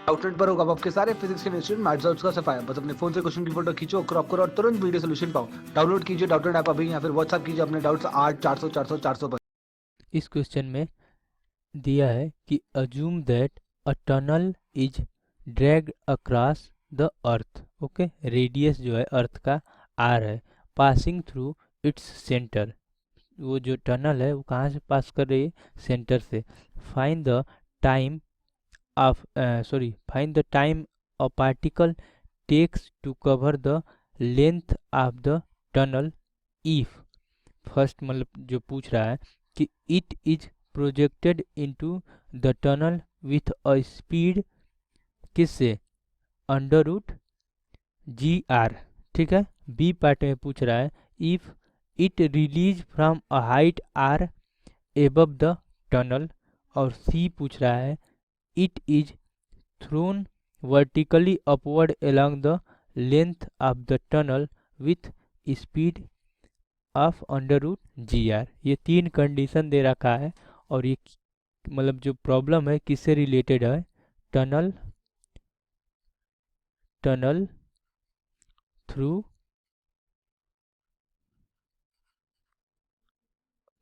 Outlet पर होगा आपके सारे फिजिक्स के इंस्टीट्यूट मैथ्स का सफाया। बस अपने फोन से क्वेश्चन की फोटो खींचो, क्रॉप करो और तुरंत वीडियो सोल्यूशन पाओ। डाउनलोड कीजिए डाउटनेट ऐप अभी, या फिर व्हाट्सएप कीजिए अपने डाउट्स 8 400 400 400 पर। इस क्वेश्चन में दिया है कि assume that a tunnel is dragged across the earth. Okay, radius जो है अर्थ का आर है, पासिंग थ्रू इट्स सेंटर। वो जो टनल है वो कहाँ से पास कर रही है? सेंटर से। Find the time of find the time a particle takes to cover the length of the tunnel if. First मतलब जो पूछ रहा है कि it is projected into the tunnel with a speed किससे? अंडर रूट जी R. ठीक है। B part में पूछ रहा है if it release from a height are above the tunnel. और सी पूछ रहा है it is thrown vertically upward along the length of the tunnel with speed of under root ji r. ये तीन कंडीशन दे रखा है और ये मतलब जो प्रॉब्लम है किससे रिलेटेड है? Tunnel tunnel through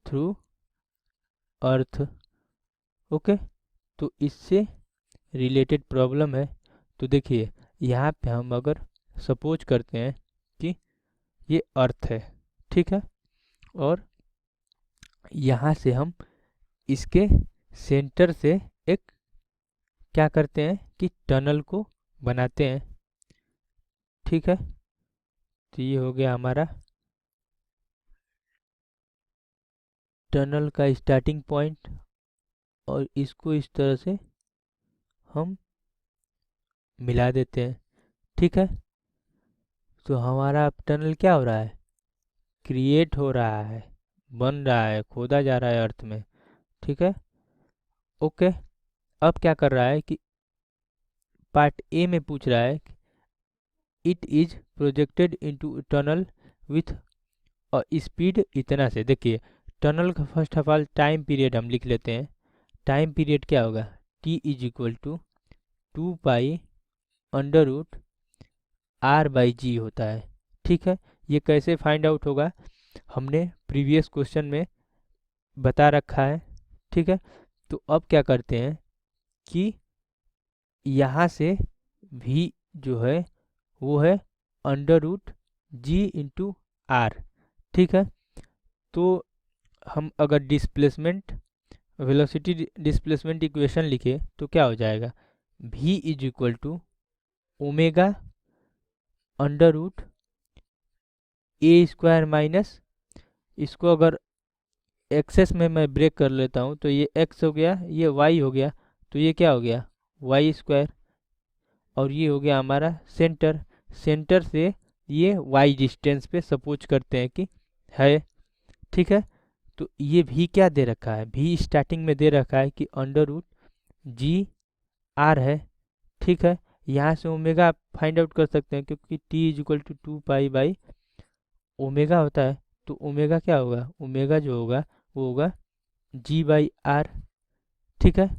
through earth. Okay, तो इससे रिलेटेड प्रॉब्लम है। तो देखिए यहाँ पे हम अगर सपोज करते हैं कि ये अर्थ है, ठीक है, और यहाँ से हम इसके सेंटर से एक क्या करते हैं कि टनल को बनाते हैं। ठीक है, तो ये हो गया हमारा टनल का स्टार्टिंग पॉइंट और इसको इस तरह से हम मिला देते हैं। ठीक है, तो हमारा अब टनल क्या हो रहा है? क्रिएट हो रहा है, बन रहा है, खोदा जा रहा है अर्थ में। ठीक है, ओके। अब क्या कर रहा है कि पार्ट ए में पूछ रहा है it is projected into tunnel with speed इतना से। देखिए टनल का first of all time period हम लिख लेते हैं। टाइम पीरियड क्या होगा? T is equal to 2 pi under root R by G होता है। ठीक है, ये कैसे फाइंड आउट होगा? हमने प्रीवियस क्वेश्चन में बता रखा है। ठीक है, तो अब क्या करते हैं कि यहाँ से भी जो है वो है under root g into r. ठीक है, तो हम अगर डिस्प्लेसमेंट वेलोसिटी डिस्प्लेसमेंट इक्वेशन लिखे तो क्या हो जाएगा? v is equal to omega under root a square minus, इसको अगर एक्सेस में मैं ब्रेक कर लेता हूँ तो ये x हो गया, ये y हो गया, तो ये क्या हो गया? Y square. और ये हो गया हमारा सेंटर। सेंटर से ये y डिस्टेंस पे सपोज करते हैं कि है। ठीक है, तो ये भी क्या दे रखा है? भी स्टार्टिंग में दे रखा है कि अंडर रूट जी आर है। ठीक है, यहाँ से ओमेगा आप फाइंड आउट कर सकते हैं क्योंकि t is equal to 2 pi omega होता है। तो ओमेगा क्या होगा? ओमेगा जो होगा वो होगा जी बाई आर। ठीक है,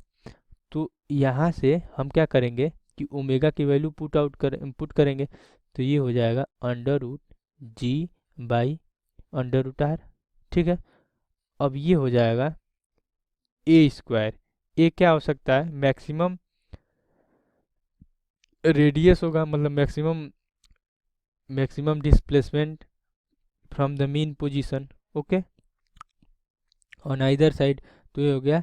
तो यहाँ से हम क्या करेंगे कि ओमेगा की वैल्यू पुट करेंगे, तो ये हो जाएगा under root g by under root r. ठीक है, अब ये हो जाएगा ए स्क्वायर। ए क्या हो सकता है? मैक्सिमम रेडियस होगा, मतलब maximum displacement from the mean position. Okay, on either side. तो ये हो गया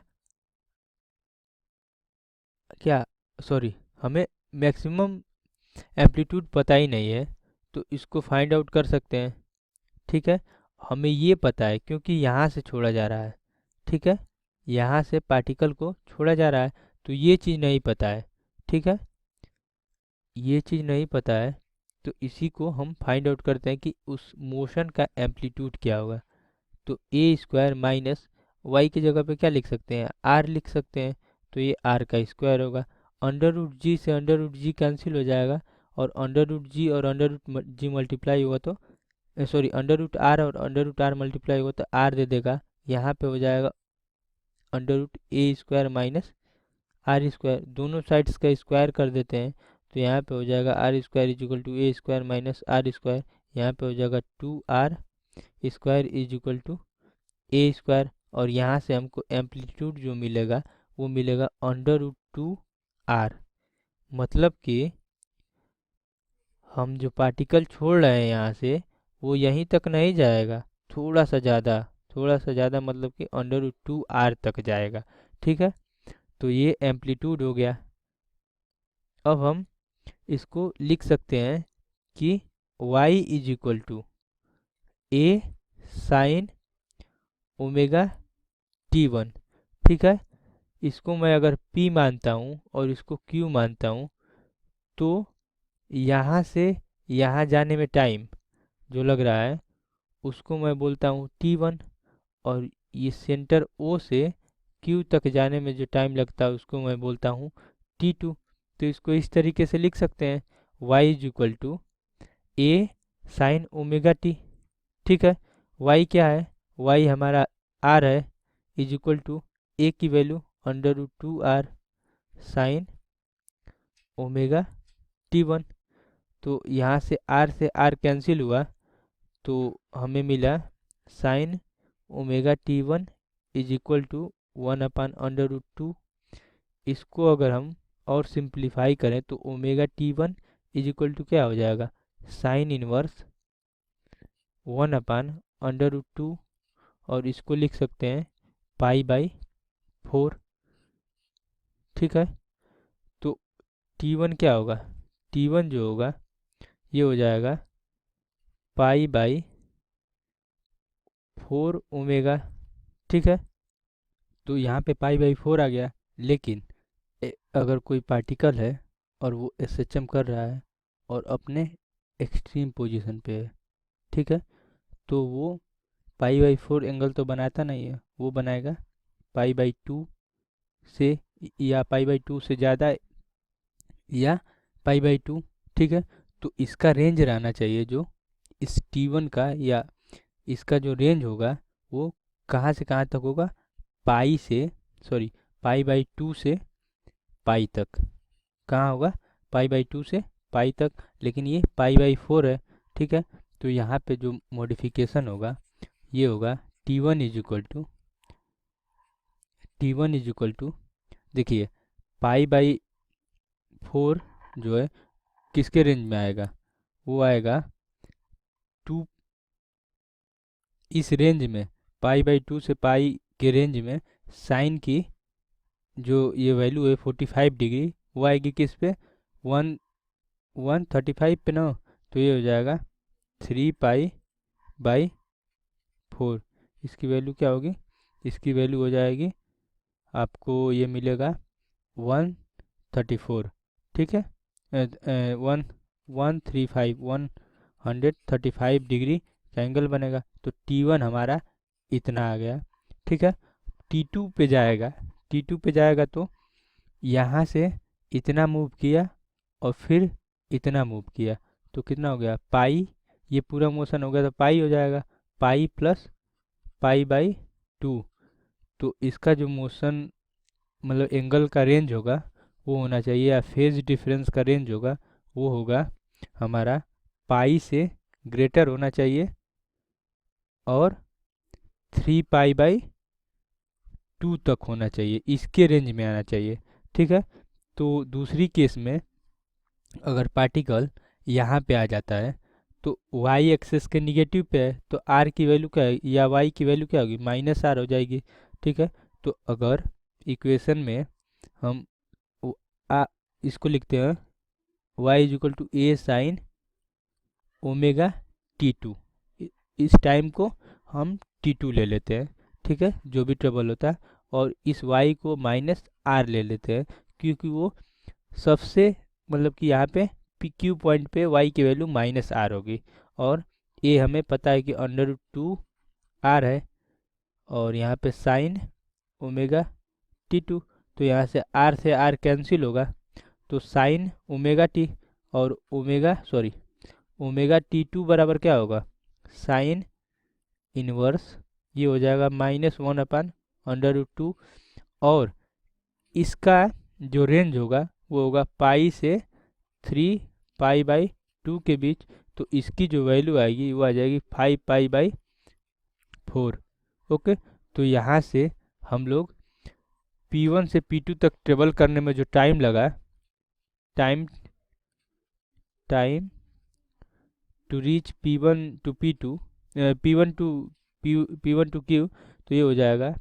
क्या, सॉरी, हमें मैक्सिमम एम्पलीट्यूड पता ही नहीं है तो इसको फाइंड आउट कर सकते हैं। ठीक है, हमें ये पता है क्योंकि यहाँ से छोड़ा जा रहा है। ठीक है, यहाँ से पार्टिकल को छोड़ा जा रहा है, तो ये चीज़ नहीं पता है। ठीक है, ये चीज़ नहीं पता है, तो इसी को हम फाइंड आउट करते हैं कि उस मोशन का एम्पलीट्यूड क्या होगा। तो ए स्क्वायर माइनस वाई की जगह पे क्या लिख सकते हैं? आर लिख सकते हैं, तो ये आर का स्क्वायर होगा। अंडर रूट जी से अंडर रूट जी कैंसिल हो जाएगा और अंडर रूट जी और अंडर रूट जी मल्टीप्लाई हुआ तो सॉरी अंडर रूट आर और अंडर रूट आर मल्टीप्लाई हुआ तो आर दे देगा। यहाँ पे हो जाएगा under root a square minus r square, दोनों साइड्स का स्क्वायर कर देते हैं तो यहाँ पे हो जाएगा r square is equal to a square minus r square, यहाँ पे हो जाएगा 2r square is equal to a square, और यहाँ से हमको एम्पलीट्यूड जो मिलेगा वो मिलेगा √2r। मतलब कि हम जो पार्टिकल छोड़ रहे हैं यहाँ से वो यहीं तक नहीं जाएगा, थोड़ा सा ज़्यादा मतलब कि √2r तक जाएगा। ठीक है, तो ये एम्पलीट्यूड हो गया। अब हम इसको लिख सकते हैं कि y is equal to a sine omega t1। ठीक है, इसको मैं अगर p मानता हूँ और इसको q मानता हूँ तो यहाँ से यहाँ जाने में टाइम जो लग रहा है उसको मैं बोलता हूँ t1, और ये सेंटर O से Q तक जाने में जो टाइम लगता है उसको मैं बोलता हूँ t2। तो इसको इस तरीके से लिख सकते हैं y is equal to a sine omega t. ठीक है, y क्या है, y हमारा r है, इज इक्वल टू ए की value √2r sign omega t1। तो यहाँ से r कैंसिल हुआ तो हमें मिला sine omega t1 is equal to 1/√2। इसको अगर हम और सिंप्लीफाई करें तो omega t1 is equal to क्या हो जाएगा, साइन इनवर्स 1/√2, और इसको लिख सकते हैं π/4। ठीक है, तो t1 क्या होगा, t1 जो होगा ये हो जाएगा π/4 ओमेगा। ठीक है, तो यहाँ पे π/4 आ गया, लेकिन अगर कोई पार्टिकल है और वो SHM कर रहा है और अपने एक्सट्रीम पोजीशन पे है, ठीक है, तो वो π/4 एंगल तो बनाता नहीं है, वो बनाएगा π/2 से, या π/2 से ज़्यादा या π/2। ठीक है, तो इसका रेंज रहना चाहिए जो इस t1 का, या इसका जो रेंज होगा वो कहाँ से कहाँ तक होगा, π/2 से पाई तक। कहाँ होगा, π/2 से पाई तक, लेकिन ये π/4 है। ठीक है, तो यहाँ पे जो मॉडिफिकेशन होगा ये होगा t1 इज इक्वल टू देखिए π/4 जो है किसके रेंज में आएगा, वो आएगा 2, इस रेंज में π/2 से पाई के रेंज में साइन की जो ये वैल्यू है 45 डिग्री, वो आएगी किस पे, 135 पे ना, तो ये हो जाएगा 3π/4। इसकी वैल्यू क्या होगी, इसकी वैल्यू हो जाएगी आपको ये मिलेगा 134। ठीक है, 135 डिग्री का एंगल बनेगा। तो t1 हमारा इतना आ गया। ठीक है, t2 पे जाएगा तो यहाँ से इतना मूव किया और फिर इतना मूव किया, तो कितना हो गया पाई, ये पूरा मोशन हो गया तो पाई हो जाएगा, पाई प्लस π/2। तो इसका जो मोशन मतलब एंगल का रेंज होगा वो होना चाहिए, या फेज डिफरेंस का रेंज होगा वो होगा हमारा पाई से ग्रेटर होना चाहिए और 3π/2 तक होना चाहिए, इसके रेंज में आना चाहिए। ठीक है, तो दूसरी केस में अगर पार्टिकल यहाँ पे आ जाता है तो y एक्सेस के निगेटिव पे है तो r की वैल्यू क्या है, या y की वैल्यू क्या होगी, -r हो जाएगी। ठीक है, तो अगर इक्वेशन में हम इसको लिखते हैं y is equal to a sine omega t2, इस टाइम को हम t2 ले लेते हैं। ठीक है, जो भी ट्रबल होता है, और इस y को -r ले लेते हैं क्योंकि वो सबसे मतलब कि यहाँ पे PQ पॉइंट पे y की वैल्यू -r होगी, और a हमें पता है कि √2r है, और यहाँ पे साइन ओमेगा t2, तो यहाँ से r कैंसिल होगा, तो साइन ओमेगा t और ओमेगा t2 बराबर क्या होगा, साइन इनवर्स, ये हो जाएगा -1/√2, और इसका जो रेंज होगा वो होगा पाई से 3π/2 के बीच। तो इसकी जो वैल्यू आएगी वो आ जाएगी 5π/4। ओके, तो यहाँ से हम लोग P1 से P2 तक ट्रेवल करने में जो टाइम लगा, time to reach P1 to P2, P1 to Q, तो ये हो जाएगा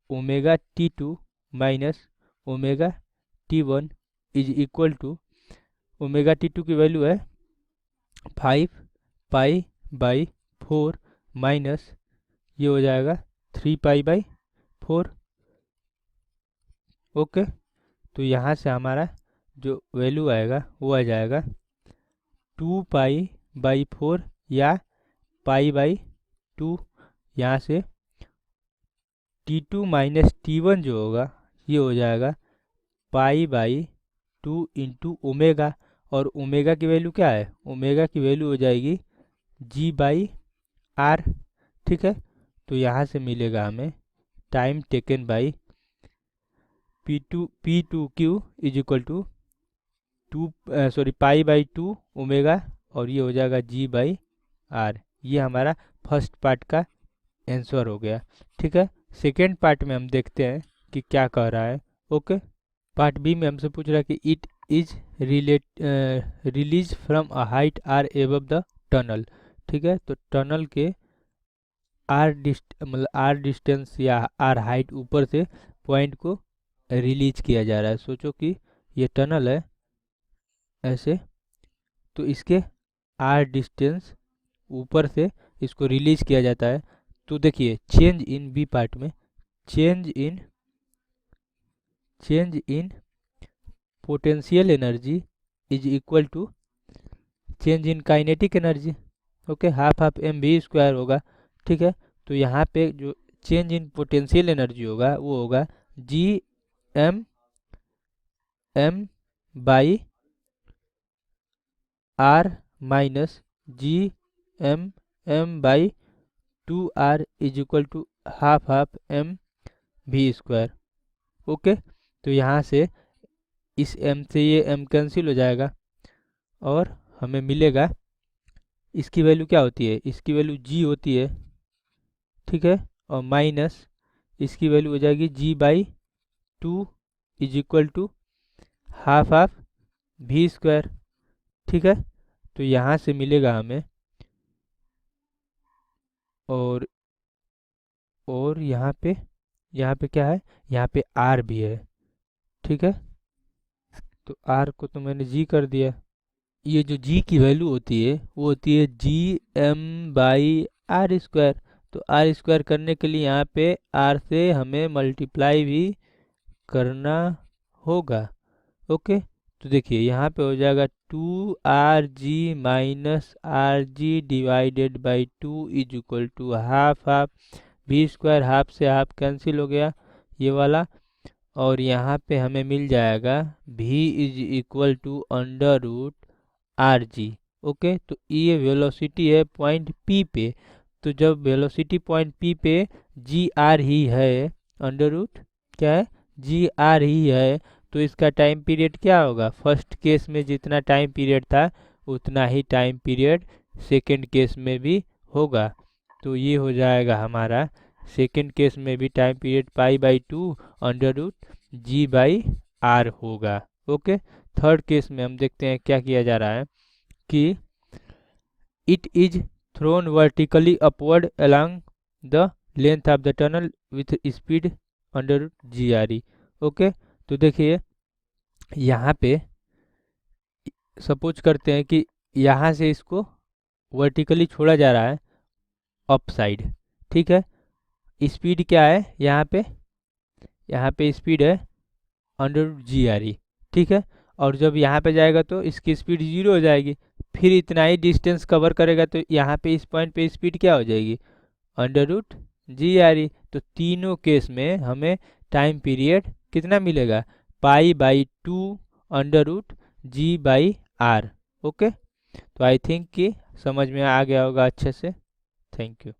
omega T2 minus omega T1 is equal to, omega T2 की वैल्यू है 5π/4 माइनस ये हो जाएगा 3π/4। ओके, तो यहाँ से हमारा जो वैल्यू आएगा वो आ जाएगा 2π/4 या π/2। यहाँ से T2 माइनस T1 जो होगा ये हो जाएगा π/2 इंटू ओमेगा, और ओमेगा की वैल्यू क्या है, ओमेगा की वैल्यू हो जाएगी G/R। ठीक है, तो यहाँ से मिलेगा हमें time taken by P2Q is equal to π/2 omega, और ये हो जाएगा G/R। ये हमारा फर्स्ट पार्ट का आंसर हो गया। ठीक है, सेकेंड पार्ट में हम देखते हैं कि क्या कह रहा है। ओके, पार्ट बी में हमसे पूछ रहा है कि it is release from a height are above the tunnel. ठीक है, तो टनल के आर डिस्टेंस या आर हाइट ऊपर से पॉइंट को रिलीज किया जा रहा है। सोचो कि ये टनल है ऐसे, तो इसके आर डिस्टेंस ऊपर से इसको रिलीज किया जाता है। तो देखिए चेंज इन बी पार्ट में, change in potential energy is equal to change in kinetic energy. Okay, half mv² होगा। ठीक है, तो यहाँ पे जो चेंज इन पोटेंशियल एनर्जी होगा वो होगा Gm m/r minus Gm/2r is equal to half mv²। Okay, तो यहाँ से इस m से ये m कैंसिल हो जाएगा और हमें मिलेगा, इसकी वैल्यू क्या होती है, इसकी वैल्यू g होती है। ठीक है, और माइनस इसकी वैल्यू हो जाएगी G/2 is equal to half v²। ठीक है, तो यहाँ से मिलेगा हमें, और यहाँ पे क्या है, यहाँ पे r भी है। ठीक है, तो r को तो मैंने g कर दिया। ये जो g की वैल्यू होती है वो होती है Gm/r²। तो r² करने के लिए यहाँ पे r से हमें मल्टीप्लाई भी करना होगा। ओके, तो देखिए यहाँ पे हो जाएगा 2rg minus rg divided by 2 is equal to half v²। Half से हाफ कैंसिल हो गया ये वाला, और यहाँ पे हमें मिल जाएगा v is equal to √rg। Okay, तो ये वेलोसिटी है पॉइंट P पे। तो जब वेलोसिटी पॉइंट P पे gr ही है, क्या है, gr ही है, तो इसका टाइम पीरियड क्या होगा, फर्स्ट केस में जितना टाइम पीरियड था उतना ही टाइम पीरियड सेकेंड केस में भी होगा। तो ये हो जाएगा हमारा सेकेंड केस में भी टाइम पीरियड π/2 √g/r होगा। ओके, थर्ड केस में हम देखते हैं क्या किया जा रहा है कि it is thrown vertically upward along the length of the tunnel with speed √gre। Okay, तो देखिए यहाँ पे सपोज करते हैं कि यहाँ से इसको वर्टिकली छोड़ा जा रहा है अप साइड। ठीक है, स्पीड क्या है यहाँ पे स्पीड है √gre। ठीक है, और जब यहाँ पे जाएगा तो इसकी स्पीड 0 हो जाएगी, फिर इतना ही डिस्टेंस कवर करेगा, तो यहाँ पे इस पॉइंट पे स्पीड क्या हो जाएगी, √gre। तो तीनों केस में हमें टाइम पीरियड कितना मिलेगा, π/2 √g/r। ओके, तो आई थिंक कि समझ में आ गया होगा अच्छे से। Thank you.